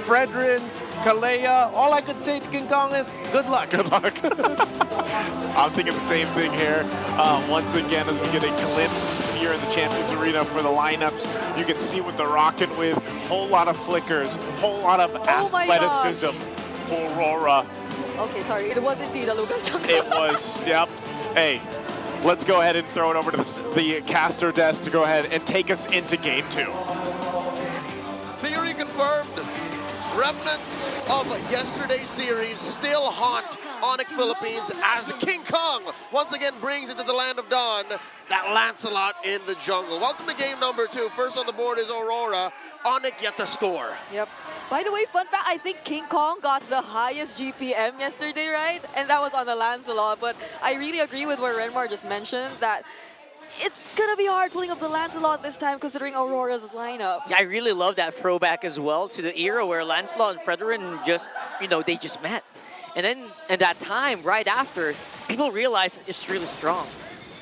Fredrin, Kalea. All I could say to King Kong is good luck. Good luck. I'm thinking the same thing here. Once again, as we get a glimpse here in the Champions Arena for the lineups, you can see what they're rocking with. Whole lot of flickers, whole lot of athleticism for Aurora. Okay, sorry. It was indeed a Lucas jungle. It was, yep. Hey, let's go ahead and throw it over to the caster desk to go ahead and take us into game 2. Theory confirmed. Remnants of yesterday's series still haunt Onic Philippines as King Kong once again brings it to the land of dawn. That Lancelot in the jungle. Welcome to game number 2. First on the board is Aurora. Onic yet to score. Yep. By the way, fun fact, I think King Kong got the highest GPM yesterday, right? And that was on the Lancelot. But I really agree with what Renmar just mentioned, that it's going to be hard pulling up the Lancelot this time considering Aurora's lineup. Yeah, I really love that throwback as well to the era where Lancelot and Fredrin just, they just met. And then at that time, right after, people realized it's really strong.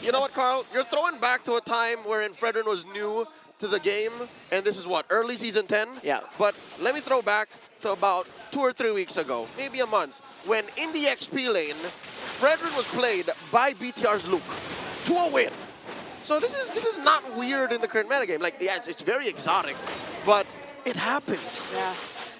You know what, Carl? You're throwing back to a time wherein Fredrin was new to the game, and this is what, early season 10? Yeah. But let me throw back to about 2 or 3 weeks ago, maybe a month, when in the XP lane, Fredrin was played by BTR's Luke to a win. So this is not weird in the current metagame. Like, yeah, it's very exotic, but it happens. Yeah,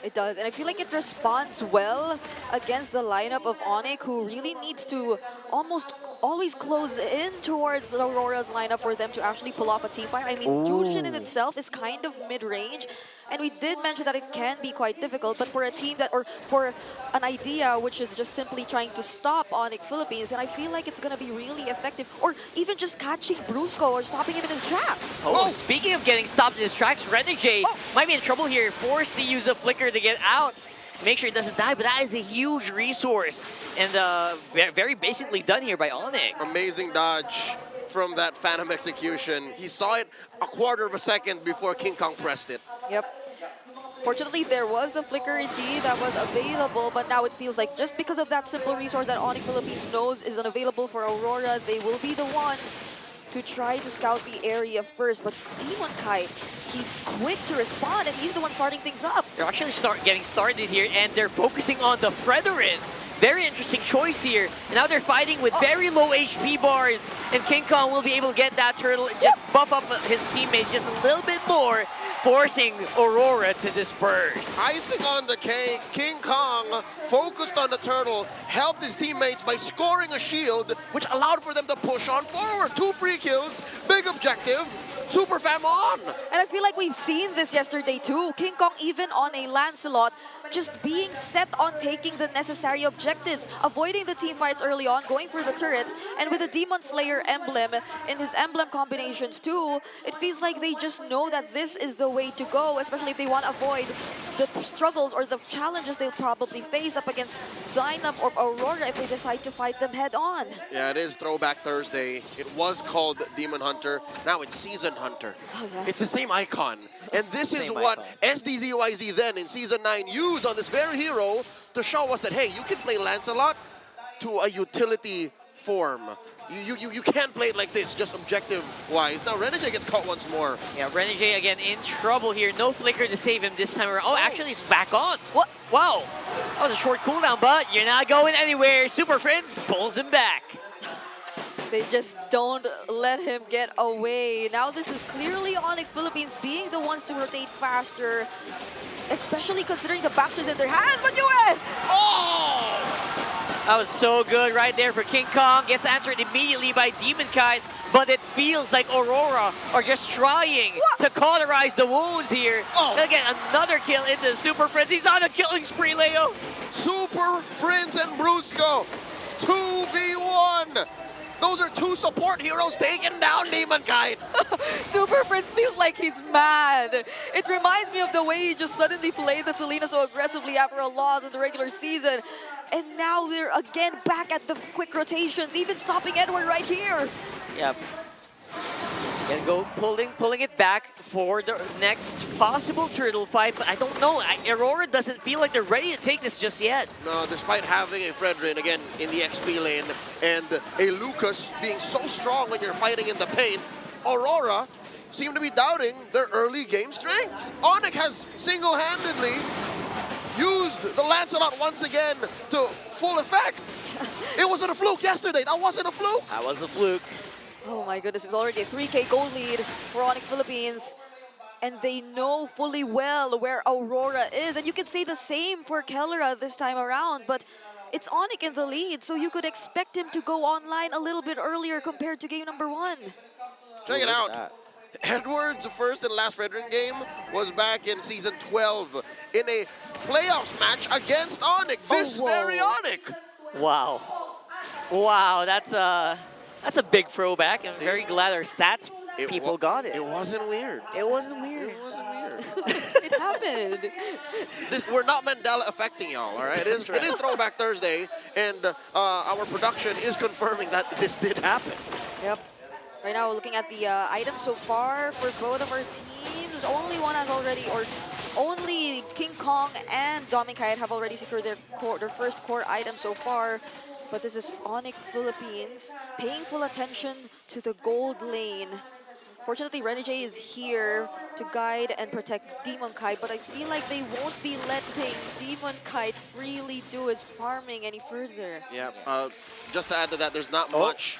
it does. And I feel like it responds well against the lineup of Onic, who really needs to almost always close in towards Aurora's lineup for them to actually pull off a team fight. I mean, Jushin in itself is kind of mid-range, and we did mention that it can be quite difficult, but for a team that, or for an idea which is just simply trying to stop Onic Philippines, and I feel like it's going to be really effective, or even just catching Brusco or stopping him in his tracks. Oh, speaking of getting stopped in his tracks, Renegade might be in trouble here, forced to use a flicker to get out. Make sure it doesn't die, but that is a huge resource. And very basically done here by Onic. Amazing dodge from that Phantom execution. He saw it a quarter of a second before King Kong pressed it. Yep. Fortunately, there was the flicker indeed that was available, but now it feels like just because of that simple resource that Onic Philippines knows is unavailable for Aurora, they will be the ones to try to scout the area first. But Demon Kite, he's quick to respond, and he's the one starting things up. They're actually getting started here, and they're focusing on the Fredrin. Very interesting choice here. And now they're fighting with very low HP bars, and King Kong will be able to get that turtle and just buff up his teammates just a little bit more, forcing Aurora to disperse. Icing on the cake, King Kong focused on the turtle, helped his teammates by scoring a shield, which allowed for them to push on forward. 2 free kills, big objective, Super Fam on! And I feel like we've seen this yesterday too. King Kong, even on a Lancelot, just being set on taking the necessary objectives, avoiding the team fights early on, going for the turrets, and with the Demon Slayer emblem in his emblem combinations too, it feels like they just know that this is the way to go, especially if they want to avoid the struggles or the challenges they'll probably face up against the lineup of Aurora if they decide to fight them head on. Yeah, it is Throwback Thursday. It was called Demon Hunter. Now it's Season Hunter. Oh, yeah. It's the same icon. And this is what SDZYZ then in Season 9 used on this very hero to show us that, hey, you can play Lancelot to a utility form. You can't play it like this, just objective-wise. Now, Renegade gets caught once more. Yeah, Renegade again in trouble here. No flicker to save him this time around. Oh, actually, he's back on. What? Wow. That was a short cooldown, but you're not going anywhere. Super Friends pulls him back. They just don't let him get away. Now this is clearly Onic Philippines being the ones to rotate faster, especially considering the Baptist in their hands, but US! Oh! That was so good right there for King Kong. Gets answered immediately by Demon Kite, but it feels like Aurora are just trying to cauterize the wounds here. They'll get another kill into the Super Friends. He's on a killing spree, Leo. Super Friends and Brusco, 2v1. Those are 2 support heroes taking down Demon Kite. Super Prince feels like he's mad. It reminds me of the way he just suddenly played the Selena so aggressively after a loss in the regular season. And now they're again back at the quick rotations, even stopping Edward right here. Yep. Gonna go pulling it back for the next possible turtle fight, but I don't know. Aurora doesn't feel like they're ready to take this just yet. No, despite having a Fredrin again in the XP lane and a Lucas being so strong when you're fighting in the paint, Aurora seem to be doubting their early game strengths. Onic has single-handedly the Lancelot once again to full effect. It wasn't a fluke yesterday. That wasn't a fluke. That was a fluke. Oh my goodness, it's already a 3K gold lead for Onic Philippines. And they know fully well where Aurora is. And you can say the same for Kellera this time around, but it's Onic in the lead, so you could expect him to go online a little bit earlier compared to game number 1. Check it out. Edward's first and last veteran game was back in season 12 in a playoffs match against Onic. This very Onic. Wow. Wow, that's a big throwback. I'm very glad our stats people got it. It wasn't weird. It wasn't weird. It wasn't weird. It happened. We're not Mandela affecting y'all, all right? It is Throwback Thursday, and our production is confirming that this did happen. Yep. Right now, we're looking at the items so far for both of our teams. Only one has already, or only King Kong and Dominic have already secured their first core item so far. But this is Onic Philippines paying full attention to the gold lane. Fortunately, Renegade is here to guide and protect Demon Kite, but I feel like they won't be letting Demon Kite freely do his farming any further. Yeah, just to add to that, there's not much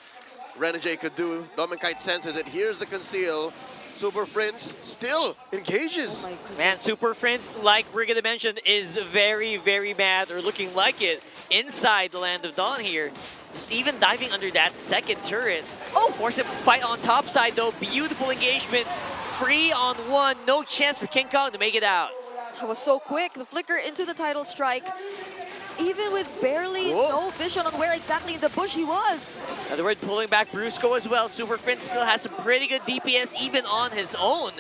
Renegade could do. Demon Kite senses it. Here's the conceal. Super Prince still engages. Oh Man, Super Prince, like we're gonna mention, is very, very mad, or looking like it, inside the Land of Dawn here. Just even diving under that second turret. Oh, force him to fight on top side though. Beautiful engagement. 3-on-1. No chance for King Kong to make it out. That was so quick. The flicker into the title strike. Even with barely no vision on where exactly in the bush he was. In other words, pulling back Brusco as well. Super Prince still has some pretty good DPS even on his own.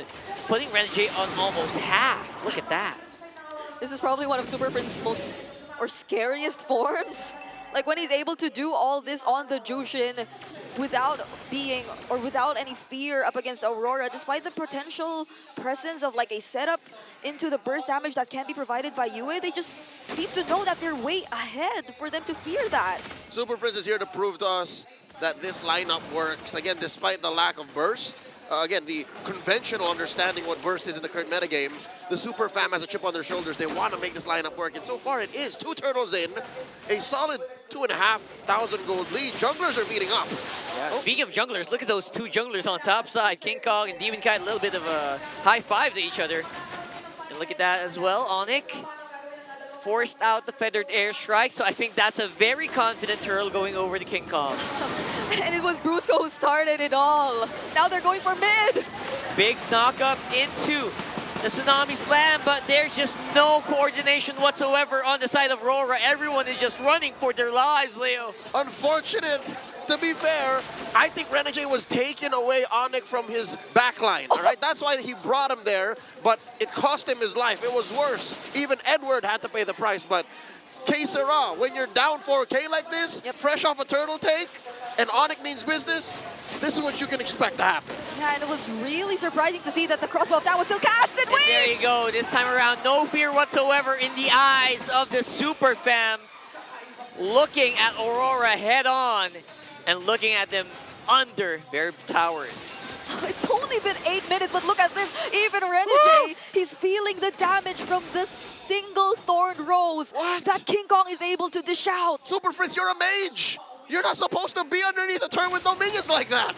Putting Renegade on almost half. Look at that. This is probably one of Super Prince's most scariest forms. Like when he's able to do all this on the Jushin without any fear up against Aurora, despite the potential presence of like a setup into the burst damage that can be provided by Yue, they just seem to know that they're way ahead for them to fear that. Super Prince is here to prove to us that this lineup works. Again, despite the lack of burst, again, the conventional understanding what burst is in the current metagame, the Super Fam has a chip on their shoulders. They want to make this lineup work, and so far it is. 2 turtles in, a solid 2,500 gold lead. Junglers are beating up. Yeah. Speaking of junglers, look at those 2 junglers on top side. King Kong and Demon Kite, a little bit of a high five to each other. And look at that as well. Onic forced out the feathered airstrike, so I think that's a very confident turtle going over to King Kong. And it was Brusco who started it all. Now they're going for mid. Big knock-up into the Tsunami Slam, but there's just no coordination whatsoever on the side of Aurora. Everyone is just running for their lives, Leo. Unfortunate. To be fair, I think Renegade was taking away Onic from his backline, all right? That's why he brought him there, but it cost him his life. It was worse. Even Edward had to pay the price, but que sera, when you're down 4K like this, fresh off a turtle take, and Onic means business, this is what you can expect to happen. Yeah, and it was really surprising to see that the crossbow that was still casted. And there you go. This time around, no fear whatsoever in the eyes of the Super Fam. Looking at Aurora head on and looking at them under their towers. It's only been 8 minutes, but look at this. Even Renegade, he's feeling the damage from the single thorned rose that King Kong is able to dish out. Super Fritz, you're a mage. You're not supposed to be underneath a turn with no minions like that.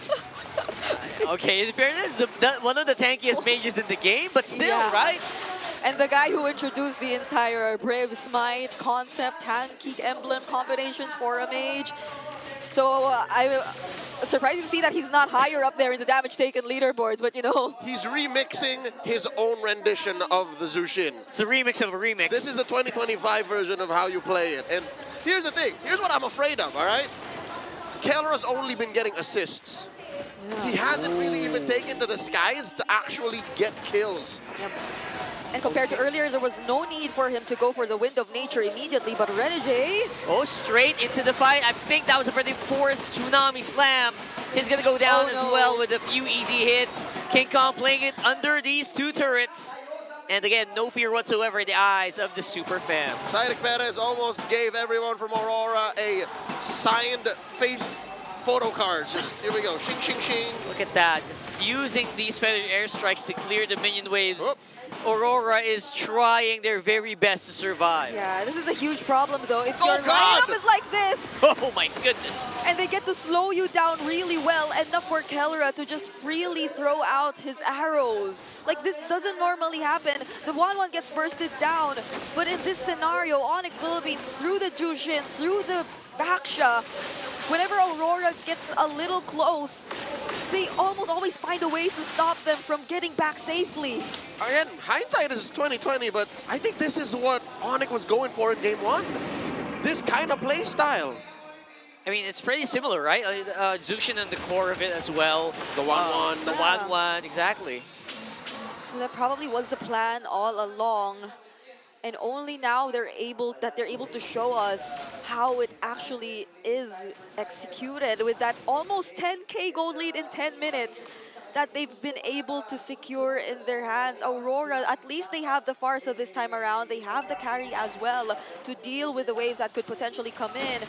Okay, in fairness, one of the tankiest mages in the game, but still, right? And the guy who introduced the entire Brave Smite concept, tanky emblem combinations for a mage. So I'm surprised to see that he's not higher up there in the damage taken leaderboards, but you know. He's remixing his own rendition of the Jushin. It's a remix of a remix. This is the 2025 version of how you play it. And here's the thing. Here's what I'm afraid of, all right? Kellera's only been getting assists. He hasn't really even taken to the skies to actually get kills. Yep. And compared to earlier, there was no need for him to go for the Wind of Nature immediately, but Renegade... Oh, straight into the fight. I think that was a pretty forced Tsunami Slam. He's going to go down as well with a few easy hits. King Kong playing it under these 2 turrets. And again, no fear whatsoever in the eyes of the Super Fam. Cydic Perez almost gave everyone from Aurora a signed face photo cards. Just here we go. Shing, shing, shing. Look at that. Just using these feathered airstrikes to clear the minion waves. Whoop. Aurora is trying their very best to survive. Yeah, this is a huge problem though. If Oh, your God! lineup is like this, Oh my goodness. and they get to slow you down really well, enough for Kellera to just freely throw out his arrows. Like, this doesn't normally happen. The 1-1 gets bursted down, but in this scenario, Onic Philippines, through the Jushin, through the Baksha, whenever Aurora gets a little close, they almost always find a way to stop them from getting back safely. Again, hindsight is 2020, but I think this is what Onic was going for in game 1. This kind of play style. I mean, it's pretty similar, right? Zushin in the core of it as well. The 1-1. The 1-1, exactly. So that probably was the plan all along. And only now they're able to show us how it actually is executed with that almost 10K gold lead in 10 minutes that they've been able to secure in their hands. Aurora, at least they have the Farsa this time around. They have the carry as well to deal with the waves that could potentially come in.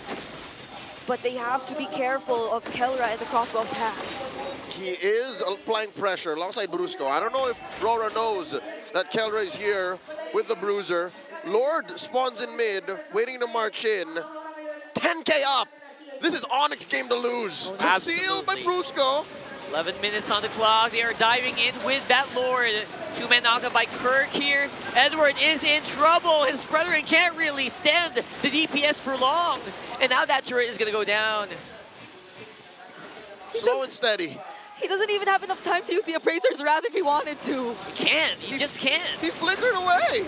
But they have to be careful of Kellera and the crossbow attack. He is applying pressure alongside Brusco. I don't know if Aurora knows that Kellera is here with the Bruiser. Lord spawns in mid, waiting to march in. 10K up. This is Onic's game to lose. Concealed by Absolutely. Brusco. 11 minutes on the clock. They are diving in with that Lord. 2 men knocked out by Kirk here. Edward is in trouble. His brethren can't really stand the DPS for long. And now that turret is going to go down. Slow and steady. He doesn't even have enough time to use the Appraiser's Wrath if he wanted to. He can't. He just can't. He flickered away.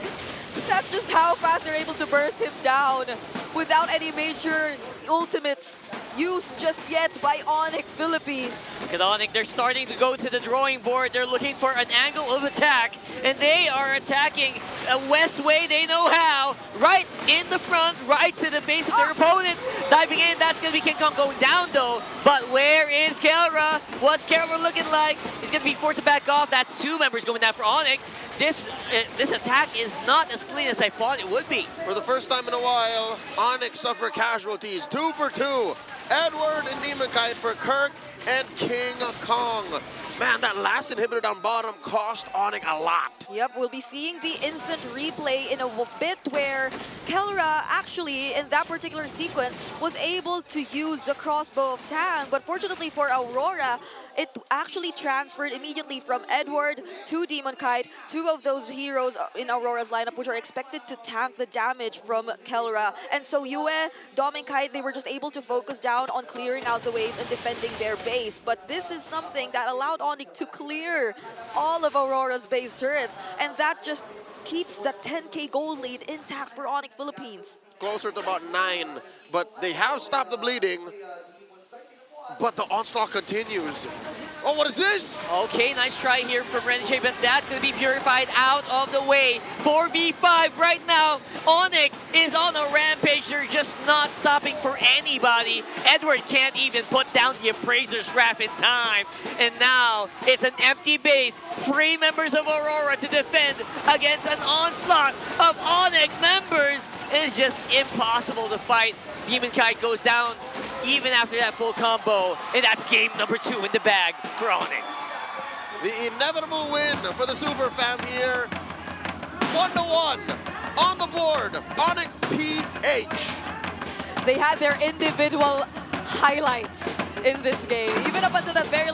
That's just how fast they're able to burst him down without any major ultimates used just yet by Onic Philippines. Look at Onic. They're starting to go to the drawing board. They're looking for an angle of attack. And they are attacking a west way they know how. Right in the front, right to the base of their opponent. Diving in. That's going to be King Kong going down though. But where is Kellera? What's Kellera looking like? He's going to be forced to back off. That's 2 members going down for Onic. This attack is not as clean as I thought it would be. For the first time in a while, Onic suffer casualties. 2 for 2. Edward and Demon Kite for Kirk and King Kong. Man, that last inhibitor down bottom cost Onic a lot. Yep, we'll be seeing the instant replay in a bit where Kellera actually, in that particular sequence, was able to use the crossbow of Tang. But fortunately for Aurora, it actually transferred immediately from Edward to Demon Kite, 2 of those heroes in Aurora's lineup, which are expected to tank the damage from Kellera. And so Yue, Dom, and Kite, they were just able to focus down on clearing out the waves and defending their base. But this is something that allowed Onic to clear all of Aurora's base turrets, and that just keeps the 10K gold lead intact for Onic Philippines. Closer to about 9, but they have stopped the bleeding. But the onslaught continues. Oh, what is this? Okay, nice try here from Renjay, but that's going to be purified out of the way. 4v5 right now. Onic is on a rampage. They're just not stopping for anybody. Edward can't even put down the Appraiser's Wrath in time. And now it's an empty base. 3 members of Aurora to defend against an onslaught of Onic members. It's just impossible to fight. Demon Kite goes down even after that full combo. And that's game number 2 in the bag for Onic. The inevitable win for the Super Fam here. 1-1 on the board. Onic PH. They had their individual highlights in this game, even up until that very last